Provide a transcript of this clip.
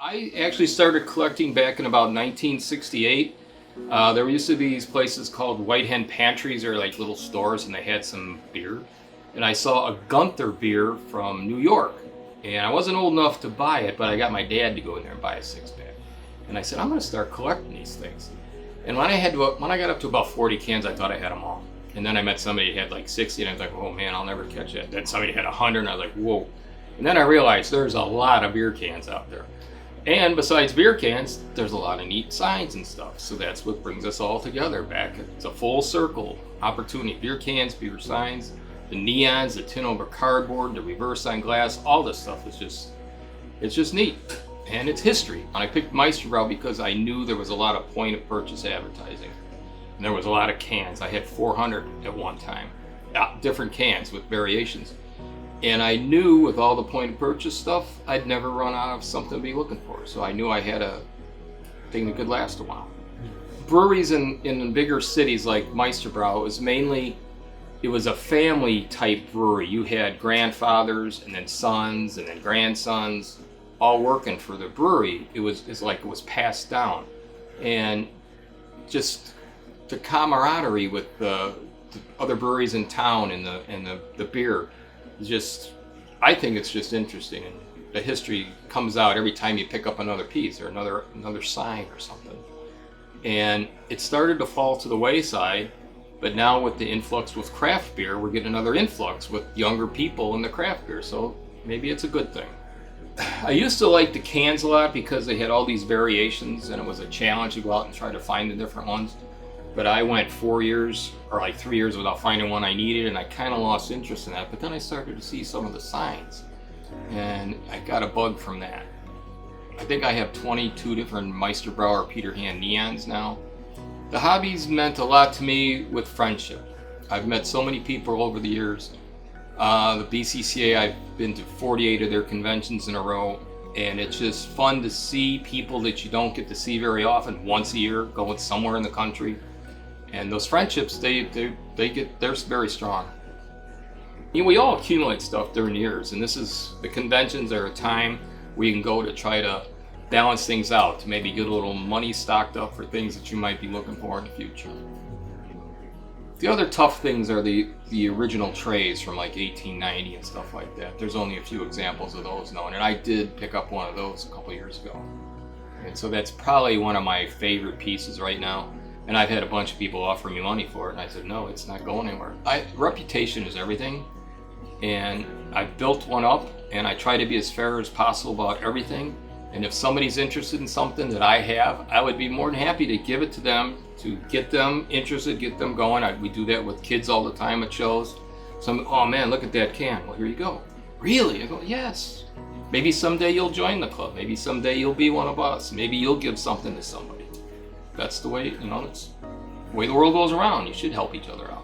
I actually started collecting back in about 1968. There used to be these places called White Hen Pantries, or like little stores, and they had some beer. And I saw a Gunther beer from New York. And I wasn't old enough to buy it, but I got my dad to go in there and buy a six-pack. And I said, I'm going to start collecting these things. And when I got up to about 40 cans, I thought I had them all. And then I met somebody who had like 60, and I was like, oh man, I'll never catch that. Then somebody had 100, and I was like, whoa. And then I realized there's a lot of beer cans out there. And besides beer cans, there's a lot of neat signs and stuff. So that's what brings us all together back. It's a full circle opportunity. Beer cans, beer signs, the neons, the tin over cardboard, the reverse on glass, all this stuff is just neat. And it's history. And I picked Meisterbrow because I knew there was a lot of point of purchase advertising. And there was a lot of cans. I had 400 at one time, different cans with variations. And I knew with all the point of purchase stuff, I'd never run out of something to be looking for. So I knew I had a thing that could last a while. Breweries in bigger cities like Meisterbrow, it was a family type brewery. You had grandfathers and then sons and then grandsons all working for the brewery. It's like it was passed down. And just the camaraderie with the other breweries in town and the beer. I think it's just interesting, and the history comes out every time you pick up another piece or another sign or something. And it started to fall to the wayside, but now with the influx with craft beer, we're getting another influx with younger people in the craft beer, so maybe it's a good thing. I used to like the cans a lot because they had all these variations, and it was a challenge to go out and try to find the different ones. But I went 4 years or like 3 years without finding one I needed, and I kind of lost interest in that. But then I started to see some of the signs, and I got a bug from that. I think I have 22 different Meisterbrow or Peter Hand neons now. The hobby's meant a lot to me with friendship. I've met so many people over the years. The BCCA, I've been to 48 of their conventions in a row, and it's just fun to see people that you don't get to see very often, once a year, going somewhere in the country. And those friendships, they're very strong. We all accumulate stuff during the years, and the conventions are a time where you can go to try to balance things out, to maybe get a little money stocked up for things that you might be looking for in the future. The other tough things are the original trays from like 1890 and stuff like that. There's only a few examples of those known, and I did pick up one of those a couple years ago. And so that's probably one of my favorite pieces right now. And I've had a bunch of people offer me money for it, and I said, no, it's not going anywhere. Reputation is everything, and I built one up, and I try to be as fair as possible about everything. And if somebody's interested in something that I have, I would be more than happy to give it to them, to get them interested, get them going. We do that with kids all the time at shows. Oh man, look at that can. Well, here you go. Really? I go, yes. Maybe someday you'll join the club. Maybe someday you'll be one of us. Maybe you'll give something to somebody. That's the way, it's the way the world goes around. You should help each other out.